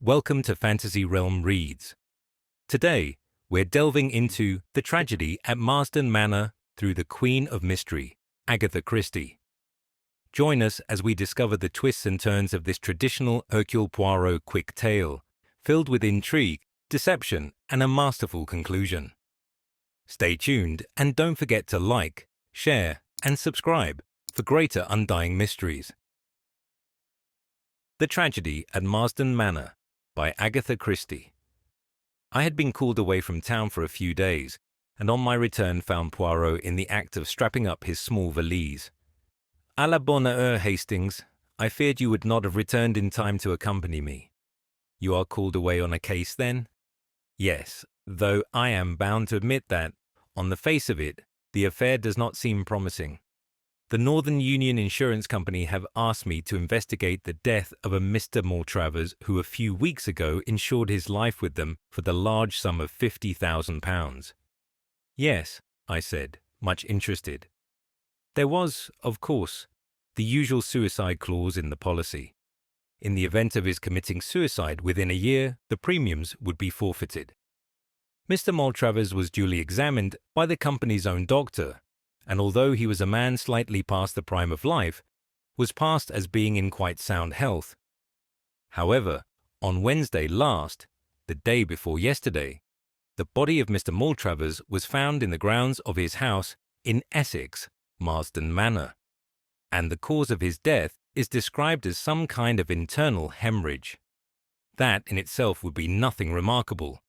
Welcome to Fantasy Realm Reads. Today, we're delving into The Tragedy at Marsdon Manor through the Queen of Mystery, Agatha Christie. Join us as we discover the twists and turns of this traditional Hercule Poirot quick tale, filled with intrigue, deception, and a masterful conclusion. Stay tuned and don't forget to like, share, and subscribe for greater undying mysteries. The Tragedy at Marsdon Manor by Agatha Christie. I had been called away from town for a few days, and on my return found Poirot in the act of strapping up his small valise. "À la bonne heure, Hastings. I feared you would not have returned in time to accompany me. You are called away on a case, then?" "Yes, though I am bound to admit that, on the face of it, the affair does not seem promising. The Northern Union Insurance Company have asked me to investigate the death of a Mr. Maltravers who a few weeks ago insured his life with them for the large sum of £50,000. "Yes," I said, much interested. There was, of course, the usual suicide clause in the policy. In the event of his committing suicide within a year, the premiums would be forfeited. Mr. Maltravers was duly examined by the company's own doctor, and although he was a man slightly past the prime of life, was passed as being in quite sound health. However, on Wednesday last, the day before yesterday, the body of Mr. Maltravers was found in the grounds of his house in Essex, Marsdon Manor, and the cause of his death is described as some kind of internal hemorrhage. That in itself would be nothing remarkable,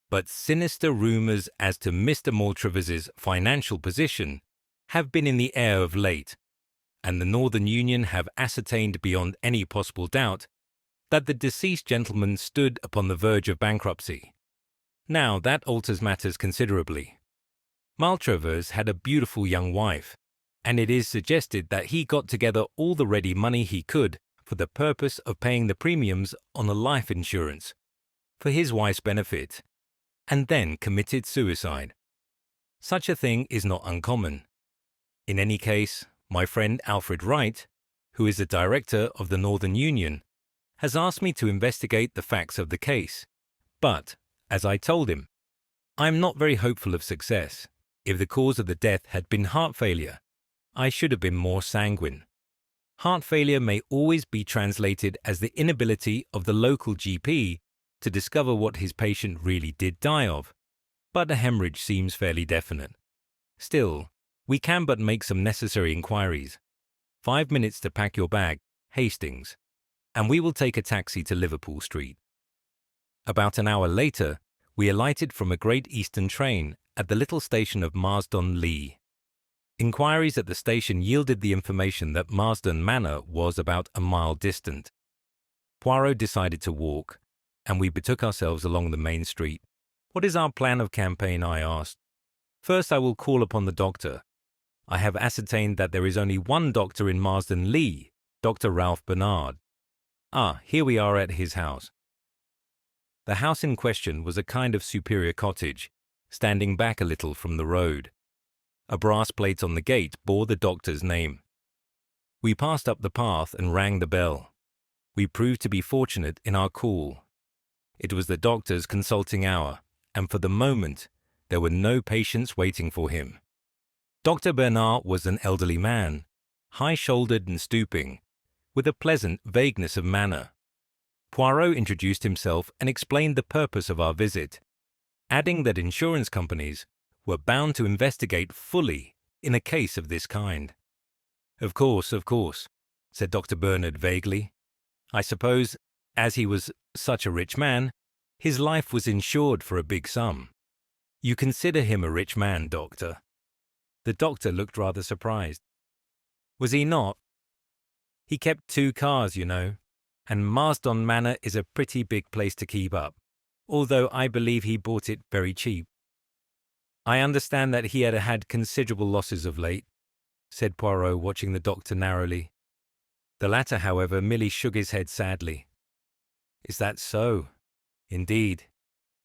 but sinister rumours as to Mr. Maltravers's financial position have been in the air of late, and the Northern Union have ascertained beyond any possible doubt that the deceased gentleman stood upon the verge of bankruptcy. Now that alters matters considerably. Maltravers had a beautiful young wife, and it is suggested that he got together all the ready money he could for the purpose of paying the premiums on a life insurance for his wife's benefit, and then committed suicide. Such a thing is not uncommon. In any case, my friend Alfred Wright, who is the director of the Northern Union, has asked me to investigate the facts of the case. But, as I told him, I am not very hopeful of success. If the cause of the death had been heart failure, I should have been more sanguine. Heart failure may always be translated as the inability of the local GP to discover what his patient really did die of, but a hemorrhage seems fairly definite. Still, we can but make some necessary inquiries. 5 minutes to pack your bag, Hastings, and we will take a taxi to Liverpool Street. About an hour later, we alighted from a Great Eastern train at the little station of Marsdon Lee. Inquiries at the station yielded the information that Marsdon Manor was about a mile distant. Poirot decided to walk, and we betook ourselves along the main street. "What is our plan of campaign?" I asked. "First I will call upon the doctor. I have ascertained that there is only one doctor in Marsdon Lee, Dr. Ralph Bernard. Here we are at his house." The house in question was a kind of superior cottage, standing back a little from the road. A brass plate on the gate bore the doctor's name. We passed up the path and rang the bell. We proved to be fortunate in our call. It was the doctor's consulting hour, and for the moment there were no patients waiting for him. Dr. Bernard was an elderly man, high-shouldered and stooping, with a pleasant vagueness of manner. Poirot introduced himself and explained the purpose of our visit, adding that insurance companies were bound to investigate fully in a case of this kind. Of course," said Dr. Bernard vaguely. "I suppose, as he was such a rich man, his life was insured for a big sum. You consider him a rich man, Doctor?" The doctor looked rather surprised. "Was he not? He kept 2 cars, you know, and Marsdon Manor is a pretty big place to keep up, although I believe he bought it very cheap." "I understand that he had had considerable losses of late," said Poirot, watching the doctor narrowly. The latter, however, merely shook his head sadly. "Is that so? Indeed.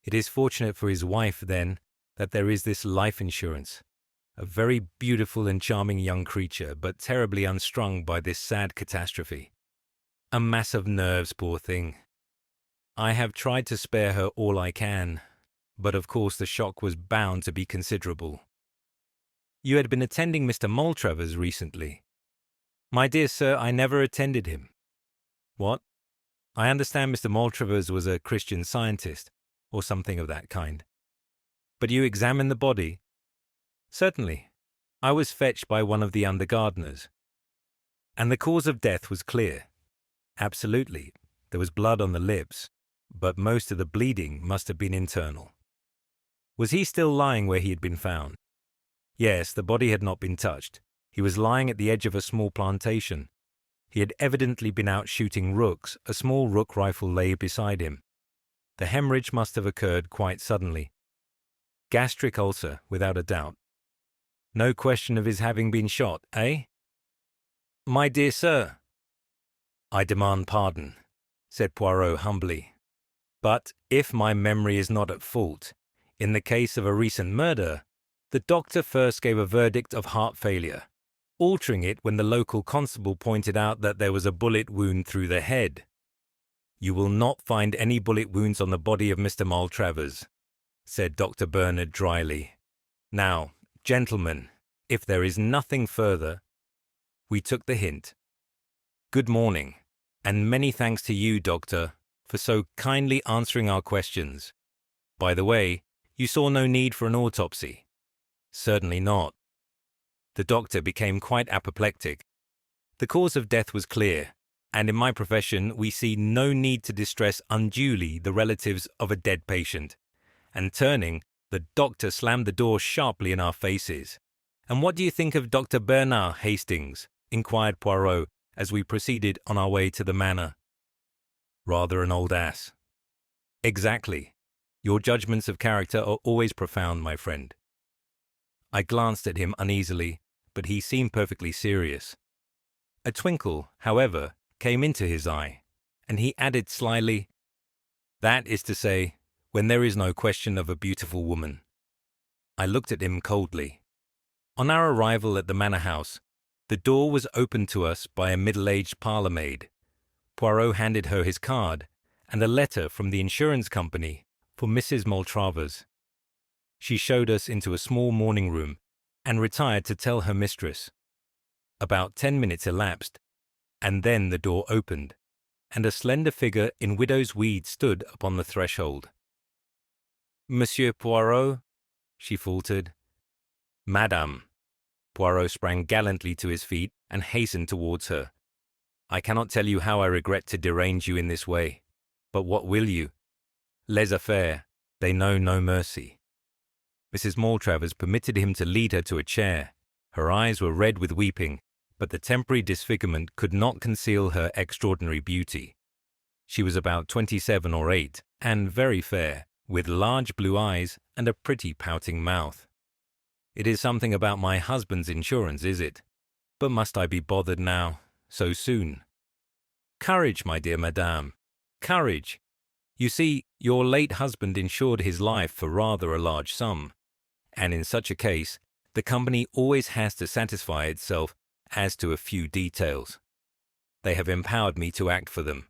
It is fortunate for his wife, then, that there is this life insurance. A very beautiful and charming young creature, but terribly unstrung by this sad catastrophe. A mass of nerves, poor thing. I have tried to spare her all I can, but of course the shock was bound to be considerable. You had been attending Mr. Maltravers recently. My dear sir, I never attended him. What? I understand Mr. Maltravers was a Christian Scientist, or something of that kind. But you examined the body? Certainly. I was fetched by one of the under gardeners. And the cause of death was clear. Absolutely. There was blood on the lips, but most of the bleeding must have been internal. Was he still lying where he had been found? Yes, the body had not been touched. He was lying at the edge of a small plantation. He had evidently been out shooting rooks. A small rook rifle lay beside him. The hemorrhage must have occurred quite suddenly. Gastric ulcer, without a doubt. No question of his having been shot, eh? My dear sir. I demand pardon, said Poirot humbly. But if my memory is not at fault, in the case of a recent murder, the doctor first gave a verdict of heart failure, altering it when the local constable pointed out that there was a bullet wound through the head. You will not find any bullet wounds on the body of Mr. Maltravers, said Dr. Bernard dryly. Now, gentlemen, if there is nothing further. We took the hint. Good morning, and many thanks to you, Doctor, for so kindly answering our questions. By the way, you saw no need for an autopsy. Certainly not. The doctor became quite apoplectic. The cause of death was clear, and in my profession we see no need to distress unduly the relatives of a dead patient. And turning, the doctor slammed the door sharply in our faces. And what do you think of Dr. Bernard Hastings? Inquired Poirot as we proceeded on our way to the manor. Rather an old ass. Exactly. Your judgments of character are always profound, my friend. I glanced at him uneasily, but he seemed perfectly serious. A twinkle, however, came into his eye, and he added slyly, that is to say, when there is no question of a beautiful woman. I looked at him coldly. On our arrival at the manor house, the door was opened to us by a middle-aged parlour-maid. Poirot handed her his card and a letter from the insurance company for Mrs. Maltravers. She showed us into a small morning room and retired to tell her mistress. About 10 minutes elapsed, and then the door opened, and a slender figure in widow's weeds stood upon the threshold. Monsieur Poirot, she faltered. Madame. Poirot sprang gallantly to his feet and hastened towards her. I cannot tell you how I regret to derange you in this way, but what will you? Les affaires, they know no mercy. Mrs. Maltravers permitted him to lead her to a chair. Her eyes were red with weeping, but the temporary disfigurement could not conceal her extraordinary beauty. She was about 27 or 8, and very fair, with large blue eyes and a pretty pouting mouth. It is something about my husband's insurance, is it? But must I be bothered now, so soon? Courage, my dear madame, courage. You see, your late husband insured his life for rather a large sum, and in such a case, the company always has to satisfy itself as to a few details. They have empowered me to act for them.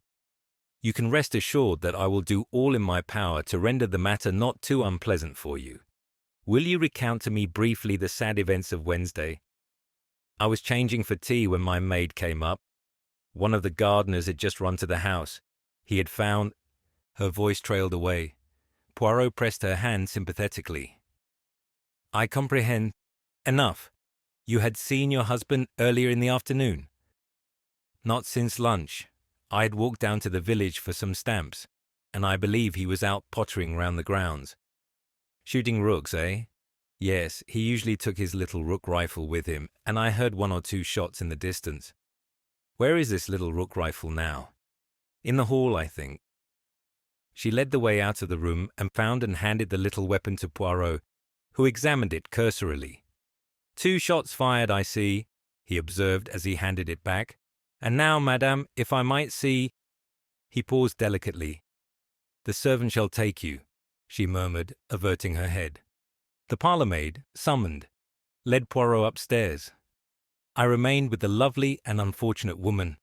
You can rest assured that I will do all in my power to render the matter not too unpleasant for you. Will you recount to me briefly the sad events of Wednesday? I was changing for tea when my maid came up. One of the gardeners had just run to the house. He had found... Her voice trailed away. Poirot pressed her hand sympathetically. I comprehend. Enough. You had seen your husband earlier in the afternoon? Not since lunch. I had walked down to the village for some stamps, and I believe he was out pottering round the grounds. Shooting rooks, eh? Yes, he usually took his little rook rifle with him, and I heard 1 or 2 shots in the distance. Where is this little rook rifle now? In the hall, I think. She led the way out of the room and found and handed the little weapon to Poirot, who examined it cursorily. 2 shots fired, I see, he observed as he handed it back. And now, madame, if I might see... He paused delicately. The servant shall take you, she murmured, averting her head. The parlour-maid, summoned, led Poirot upstairs. I remained with the lovely and unfortunate woman.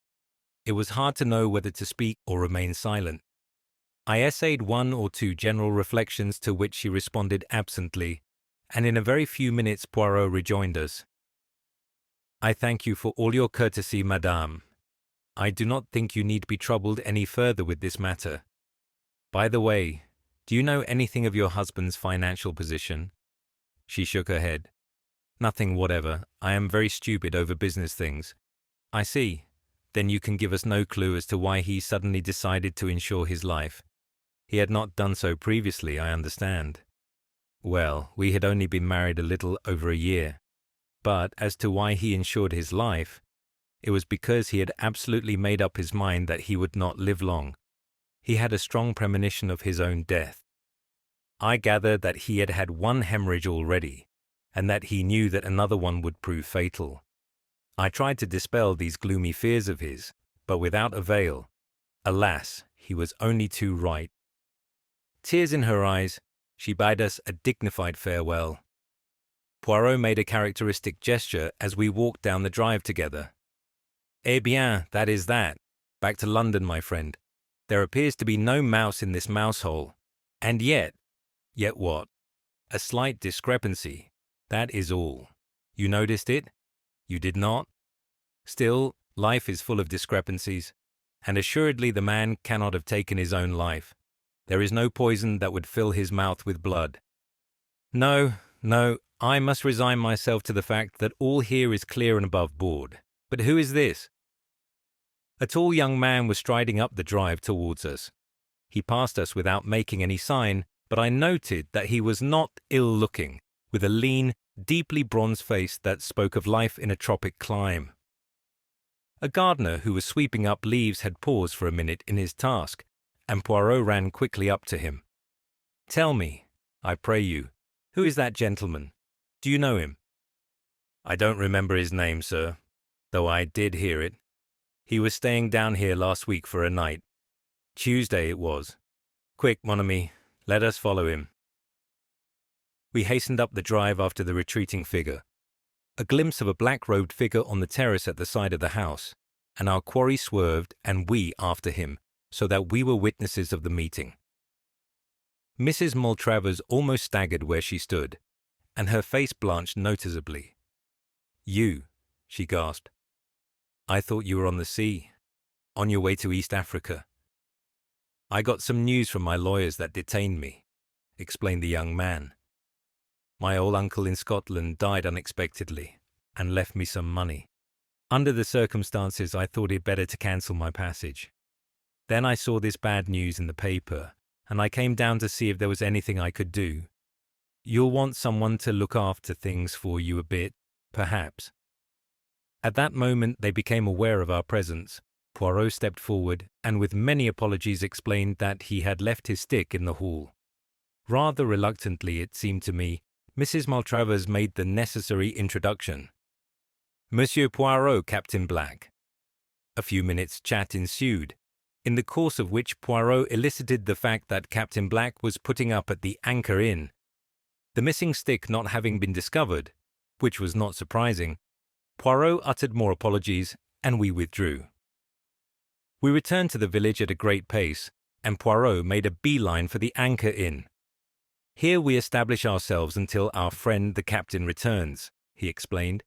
It was hard to know whether to speak or remain silent. I essayed one or two general reflections to which she responded absently, and in a very few minutes Poirot rejoined us. "I thank you for all your courtesy, madame. I do not think you need be troubled any further with this matter. By the way, do you know anything of your husband's financial position?" She shook her head. "Nothing whatever. I am very stupid over business things." "I see. Then you can give us no clue as to why he suddenly decided to insure his life. He had not done so previously, I understand." "Well, we had only been married a little over a year. But as to why he insured his life, it was because he had absolutely made up his mind that he would not live long. He had a strong premonition of his own death. I gathered that he had had one hemorrhage already, and that he knew that another one would prove fatal. I tried to dispel these gloomy fears of his, but without avail. Alas, he was only too right." Tears in her eyes, she bade us a dignified farewell. Poirot made a characteristic gesture as we walked down the drive together. "Eh bien, that is that. Back to London, my friend. There appears to be no mouse in this mouse-hole. And yet what? A slight discrepancy. That is all. You noticed it? You did not? Still, life is full of discrepancies, and assuredly the man cannot have taken his own life. There is no poison that would fill his mouth with blood. No, I must resign myself to the fact that all here is clear and above board. But who is this?" A tall young man was striding up the drive towards us. He passed us without making any sign, but I noted that he was not ill-looking, with a lean, deeply bronzed face that spoke of life in a tropic clime. A gardener who was sweeping up leaves had paused for a minute in his task, and Poirot ran quickly up to him. "Tell me, I pray you, who is that gentleman? Do you know him?" "I don't remember his name, sir, though I did hear it. He was staying down here last week for a night. Tuesday it was. Quick, mon ami, let us follow him." We hastened up the drive after the retreating figure. A glimpse of a black-robed figure on the terrace at the side of the house, and our quarry swerved and we after him, so that we were witnesses of the meeting. Mrs. Maltravers almost staggered where she stood, and her face blanched noticeably. "You," she gasped. "I thought you were on the sea, on your way to East Africa." "I got some news from my lawyers that detained me," explained the young man. "My old uncle in Scotland died unexpectedly and left me some money. Under the circumstances, I thought it better to cancel my passage. Then I saw this bad news in the paper, and I came down to see if there was anything I could do. You'll want someone to look after things for you a bit, perhaps." At that moment they became aware of our presence. Poirot stepped forward, and with many apologies explained that he had left his stick in the hall. Rather reluctantly, it seemed to me, Mrs. Maltravers made the necessary introduction. "Monsieur Poirot, Captain Black." A few minutes' chat ensued, in the course of which Poirot elicited the fact that Captain Black was putting up at the Anchor Inn. The missing stick not having been discovered, which was not surprising, Poirot uttered more apologies, and we withdrew. We returned to the village at a great pace, and Poirot made a beeline for the Anchor Inn. "Here we establish ourselves until our friend the captain returns," he explained.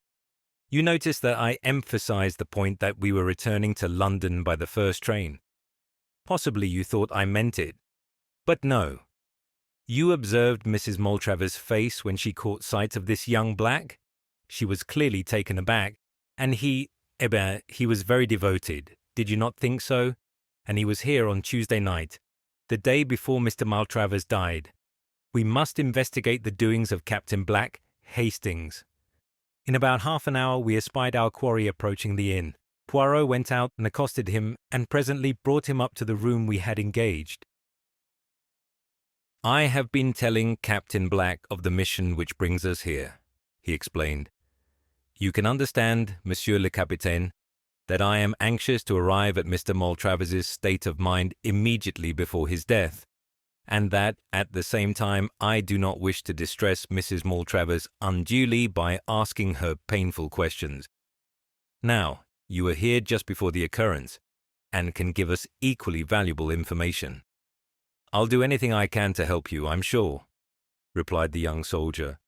"You notice that I emphasized the point that we were returning to London by the first train. Possibly you thought I meant it, but no. You observed Mrs. Maltravers' face when she caught sight of this young black? She was clearly taken aback, and he was very devoted. Did you not think so? And he was here on Tuesday night, the day before Mr. Maltravers died. We must investigate the doings of Captain Black, Hastings." In about half an hour we espied our quarry approaching the inn. Poirot went out and accosted him, and presently brought him up to the room we had engaged. "I have been telling Captain Black of the mission which brings us here," he explained. "You can understand, Monsieur le Capitaine, that I am anxious to arrive at Mr. Maltravers' state of mind immediately before his death, and that, at the same time, I do not wish to distress Mrs. Maltravers unduly by asking her painful questions. Now, you are here just before the occurrence, and can give us equally valuable information. "I'll do anything I can to help you, I'm sure," replied the young soldier,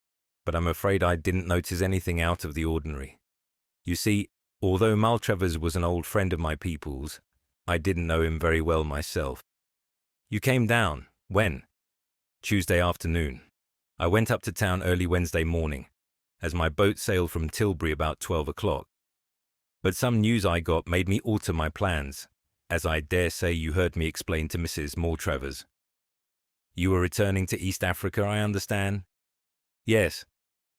but I'm afraid I didn't notice anything out of the ordinary. You see, although Maltravers was an old friend of my people's, I didn't know him very well myself. "You came down. When?" "Tuesday afternoon. I went up to town early Wednesday morning, as my boat sailed from Tilbury about 12 o'clock. But some news I got made me alter my plans, as I dare say you heard me explain to Mrs. Maltravers." "You were returning to East Africa, I understand?" "Yes.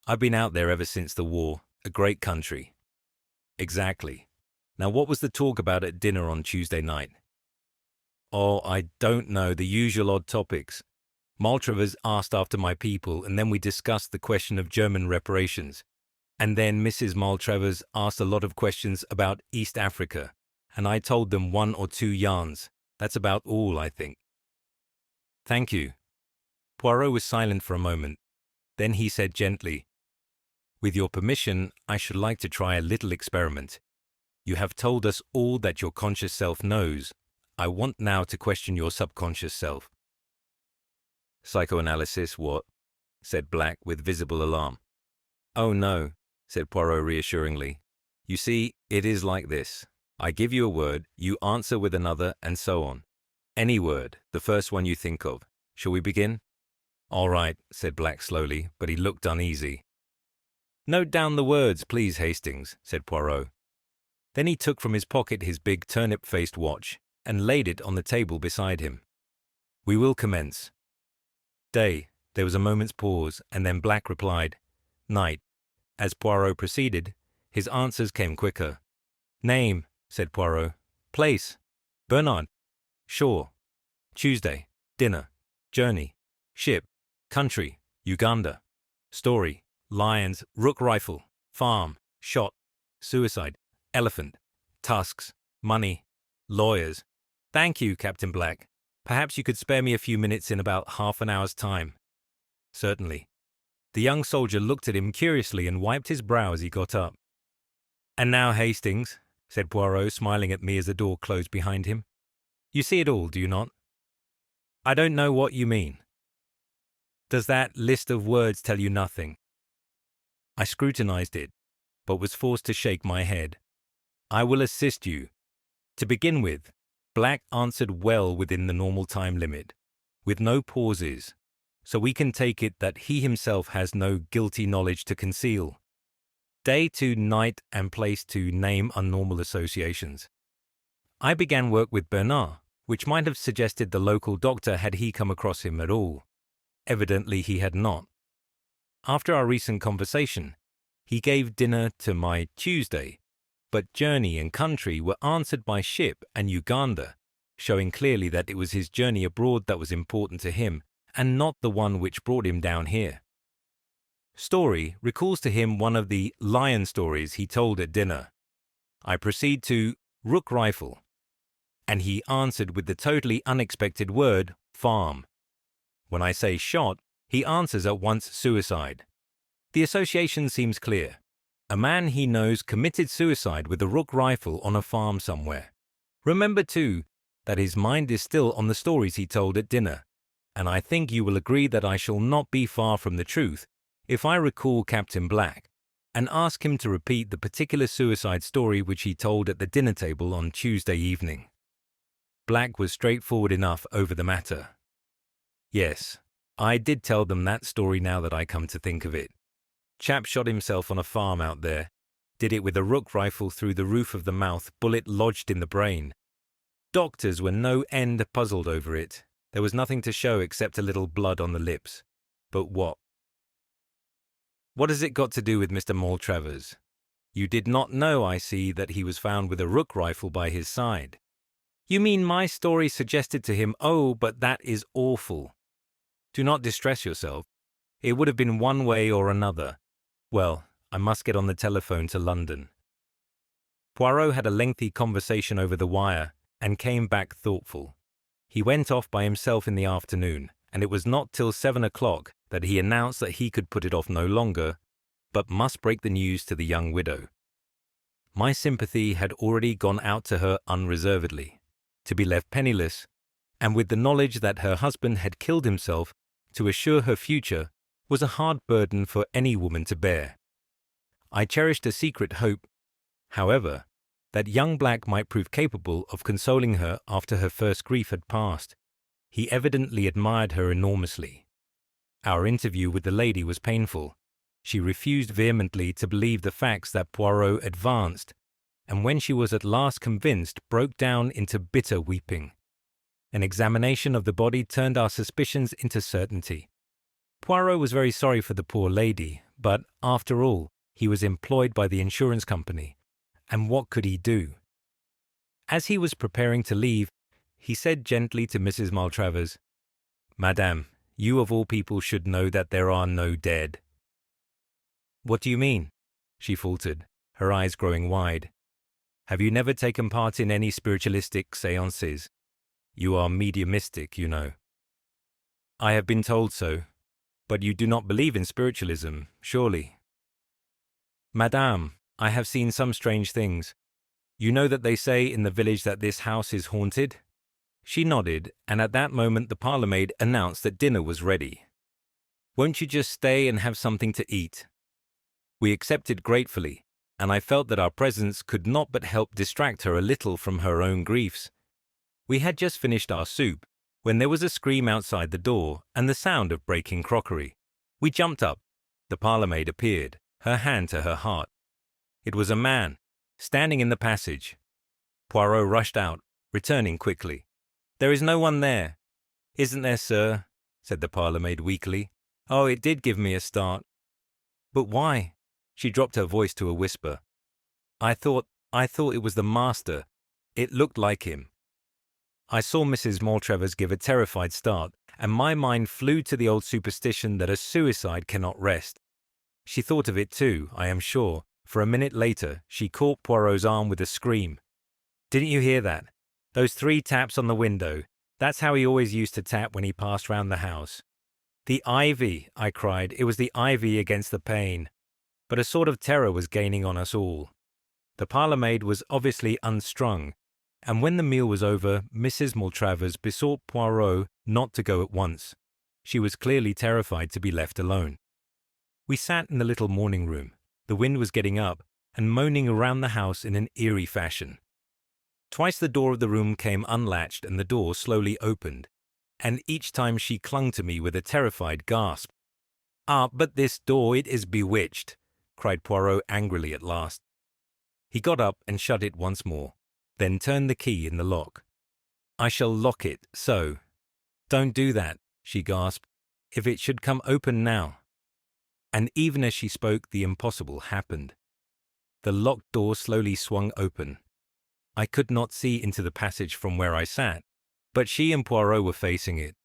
I've been out there ever since the war. A great country." "Exactly. Now what was the talk about at dinner on Tuesday night?" "Oh, I don't know, the usual odd topics. Maltravers asked after my people, and then we discussed the question of German reparations. And then Mrs. Maltravers asked a lot of questions about East Africa, and I told them one or two yarns. That's about all, I think." "Thank you." Poirot was silent for a moment. Then he said gently, "With your permission, I should like to try a little experiment. You have told us all that your conscious self knows. I want now to question your subconscious self." "Psychoanalysis, what?" said Black with visible alarm. "Oh, no," said Poirot reassuringly. "You see, it is like this. I give you a word, you answer with another, and so on. Any word, the first one you think of. Shall we begin?" "All right," said Black slowly, but he looked uneasy. "Note down the words, please, Hastings," said Poirot. Then he took from his pocket his big turnip-faced watch and laid it on the table beside him. "We will commence." "Day." There was a moment's pause, and then Black replied, "Night." As Poirot proceeded, his answers came quicker. "Name," said Poirot. "Place." "Bernard." "Shore." "Tuesday." "Dinner." "Journey." "Ship." "Country." "Uganda." "Story." "Lions." "Rook rifle." "Farm." "Shot." "Suicide." "Elephant." "Tusks." "Money." "Lawyers." "Thank you, Captain Black. Perhaps you could spare me a few minutes in about half an hour's time." "Certainly." The young soldier looked at him curiously and wiped his brow as he got up. "And now, Hastings," said Poirot, smiling at me as the door closed behind him. "You see it all, do you not?" "I don't know what you mean." "Does that list of words tell you nothing?" I scrutinized it, but was forced to shake my head. "I will assist you. To begin with, Black answered well within the normal time limit, with no pauses, so we can take it that he himself has no guilty knowledge to conceal. Day to night and place to name unnormal associations. I began work with Bernard, which might have suggested the local doctor had he come across him at all. Evidently he had not. After our recent conversation, he gave dinner to my Tuesday, but journey and country were answered by ship and Uganda, showing clearly that it was his journey abroad that was important to him, and not the one which brought him down here. Story recalls to him one of the lion stories he told at dinner. I proceed to rook rifle, and he answered with the totally unexpected word farm. When I say shot, he answers at once suicide. The association seems clear. A man he knows committed suicide with a rook rifle on a farm somewhere. Remember, too, that his mind is still on the stories he told at dinner, and I think you will agree that I shall not be far from the truth if I recall Captain Black and ask him to repeat the particular suicide story which he told at the dinner table on Tuesday evening. Black was straightforward enough over the matter. Yes, I did tell them that story now that I come to think of it. Chap shot himself on a farm out there. Did it with a rook rifle through the roof of the mouth, bullet lodged in the brain. Doctors were no end puzzled over it. There was nothing to show except a little blood on the lips. But what? What has it got to do with Mr. Maltravers? You did not know, I see, that he was found with a rook rifle by his side. You mean my story suggested to him, oh, but that is awful. Do not distress yourself. It would have been one way or another. Well, I must get on the telephone to London. Poirot had a lengthy conversation over the wire and came back thoughtful. He went off by himself in the afternoon, and it was not till 7 o'clock that he announced that he could put it off no longer, but must break the news to the young widow. My sympathy had already gone out to her unreservedly. To be left penniless, and with the knowledge that her husband had killed himself to assure her future, was a hard burden for any woman to bear. I cherished a secret hope, however, that young Black might prove capable of consoling her after her first grief had passed. He evidently admired her enormously. Our interview with the lady was painful. She refused vehemently to believe the facts that Poirot advanced, and when she was at last convinced, broke down into bitter weeping. An examination of the body turned our suspicions into certainty. Poirot was very sorry for the poor lady, but, after all, he was employed by the insurance company, and what could he do? As he was preparing to leave, he said gently to Mrs. Maltravers, "Madame, you of all people should know that there are no dead." "What do you mean?" she faltered, her eyes growing wide. "Have you never taken part in any spiritualistic séances? You are mediumistic, you know." "I have been told so. But you do not believe in spiritualism, surely?" "Madame, I have seen some strange things. You know that they say in the village that this house is haunted?" She nodded, and at that moment the parlour-maid announced that dinner was ready. "Won't you just stay and have something to eat?" We accepted gratefully, and I felt that our presence could not but help distract her a little from her own griefs. We had just finished our soup, when there was a scream outside the door and the sound of breaking crockery. We jumped up. The parlour-maid appeared, her hand to her heart. It was a man, standing in the passage. Poirot rushed out, returning quickly. "There is no one there." "Isn't there, sir?" said the parlour-maid weakly. "Oh, it did give me a start." "But why?" She dropped her voice to a whisper. I thought it was the master. It looked like him." I saw Mrs. Maltravers give a terrified start, and my mind flew to the old superstition that a suicide cannot rest. She thought of it too, I am sure, for a minute later she caught Poirot's arm with a scream. "Didn't you hear that? Those 3 taps on the window. That's how he always used to tap when he passed round the house." "The ivy," I cried. "It was the ivy against the pane." But a sort of terror was gaining on us all. The parlour-maid was obviously unstrung, and when the meal was over, Mrs. Maltravers besought Poirot not to go at once. She was clearly terrified to be left alone. We sat in the little morning room. The wind was getting up and moaning around the house in an eerie fashion. Twice the door of the room came unlatched and the door slowly opened, and each time she clung to me with a terrified gasp. "Ah, but this door, it is bewitched," cried Poirot angrily at last. He got up and shut it once more, then turned the key in the lock. "I shall lock it, so." "Don't do that," she gasped. "If it should come open now." And even as she spoke, the impossible happened. The locked door slowly swung open. I could not see into the passage from where I sat, but she and Poirot were facing it.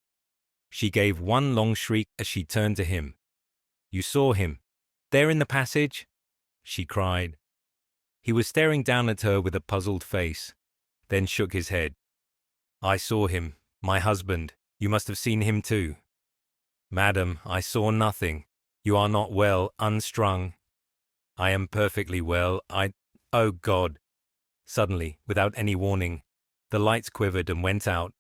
She gave one long shriek as she turned to him. "You saw him, there in the passage?" she cried. He was staring down at her with a puzzled face, then shook his head. "I saw him, my husband. You must have seen him too." "Madam, I saw nothing. You are not well, unstrung." "I am perfectly well. Oh God!" Suddenly, without any warning, the lights quivered and went out.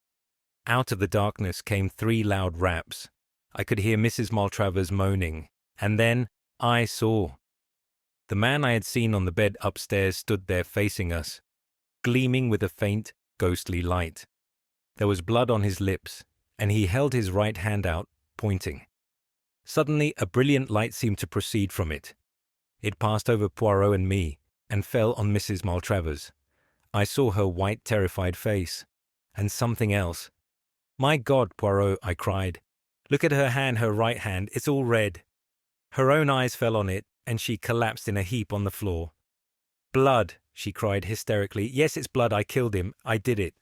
Out of the darkness came 3 loud raps. I could hear Mrs. Maltravers moaning, and then I saw. The man I had seen on the bed upstairs stood there facing us, gleaming with a faint, ghostly light. There was blood on his lips, and he held his right hand out, pointing. Suddenly, a brilliant light seemed to proceed from it. It passed over Poirot and me, and fell on Mrs. Maltravers. I saw her white, terrified face, and something else. "My God, Poirot," I cried. "Look at her hand, her right hand, it's all red." Her own eyes fell on it, and she collapsed in a heap on the floor. "Blood," she cried hysterically. "Yes, it's blood. I killed him. I did it."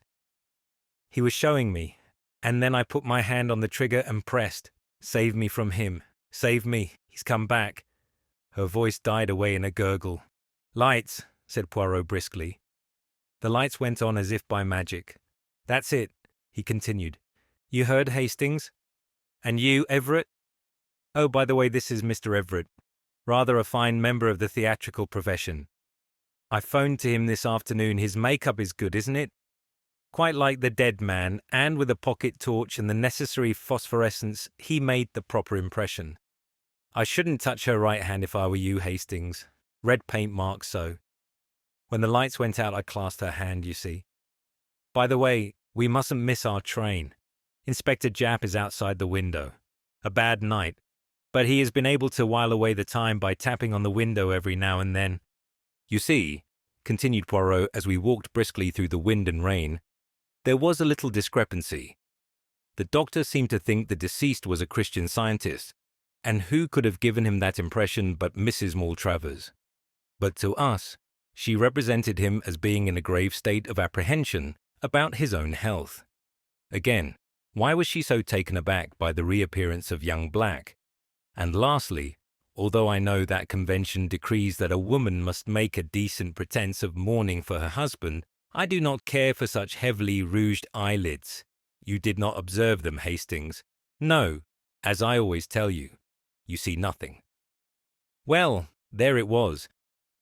He was showing me, and then I put my hand on the trigger and pressed. "Save me from him. Save me. He's come back." Her voice died away in a gurgle. "Lights," said Poirot briskly. The lights went on as if by magic. "That's it," he continued. "You heard Hastings? And you, Everett? Oh, by the way, this is Mr. Everett. Rather a fine member of the theatrical profession. I phoned to him this afternoon. His makeup is good, isn't it?" quite like the dead man, and with a pocket torch and the necessary phosphorescence, he made the proper impression. I shouldn't touch her right hand if I were you, Hastings. Red paint marks so. When the lights went out, I clasped her hand, you see. By the way, we mustn't miss our train. Inspector Japp is outside the window. A bad night, but he has been able to while away the time by tapping on the window every now and then. You see, continued Poirot as we walked briskly through the wind and rain, there was a little discrepancy. The doctor seemed to think the deceased was a Christian Scientist, and who could have given him that impression but Mrs. Maltravers? But to us, she represented him as being in a grave state of apprehension about his own health. Again, why was she so taken aback by the reappearance of young Black? And lastly, although I know that convention decrees that a woman must make a decent pretense of mourning for her husband, I do not care for such heavily rouged eyelids. You did not observe them, Hastings. No, as I always tell you, you see nothing. Well, there it was.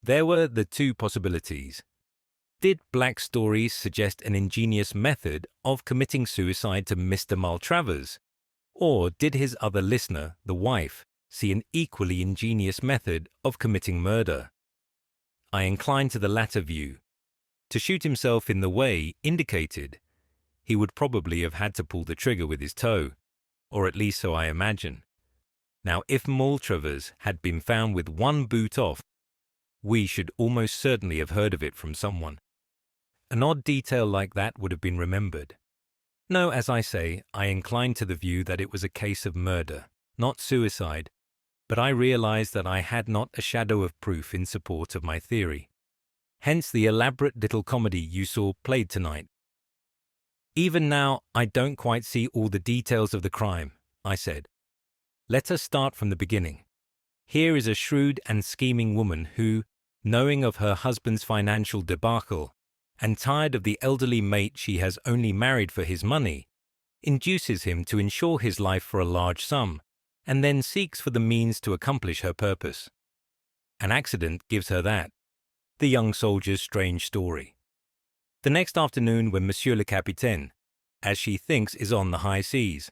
There were the two possibilities. Did Black's stories suggest an ingenious method of committing suicide to Mr. Maltravers? Or did his other listener, the wife, see an equally ingenious method of committing murder? I incline to the latter view. To shoot himself in the way indicated, he would probably have had to pull the trigger with his toe, or at least so I imagine. Now, if Maltravers had been found with one boot off, we should almost certainly have heard of it from someone. An odd detail like that would have been remembered. No, as I say, I incline to the view that it was a case of murder, not suicide, but I realized that I had not a shadow of proof in support of my theory. Hence the elaborate little comedy you saw played tonight. Even now, I don't quite see all the details of the crime, I said. Let us start from the beginning. Here is a shrewd and scheming woman who, knowing of her husband's financial debacle, and tired of the elderly mate she has only married for his money, induces him to insure his life for a large sum, and then seeks for the means to accomplish her purpose. An accident gives her that. The young soldier's strange story. The next afternoon when Monsieur le Capitaine, as she thinks, is on the high seas,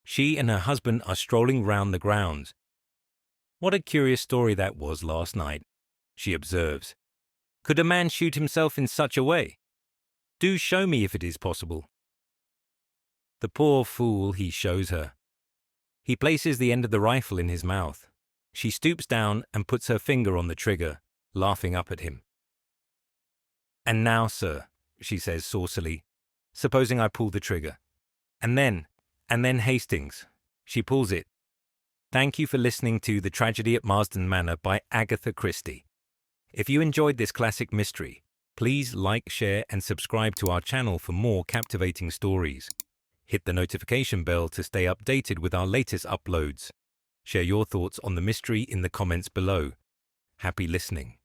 she and her husband are strolling round the grounds. What a curious story that was last night, she observes. Could a man shoot himself in such a way? Do show me if it is possible. The poor fool, he shows her. He places the end of the rifle in his mouth. She stoops down and puts her finger on the trigger, laughing up at him. And now, sir, she says saucily, supposing I pull the trigger. And then Hastings. She pulls it. Thank you for listening to The Tragedy at Marsdon Manor by Agatha Christie. If you enjoyed this classic mystery, please like, share, and subscribe to our channel for more captivating stories. Hit the notification bell to stay updated with our latest uploads. Share your thoughts on the mystery in the comments below. Happy listening.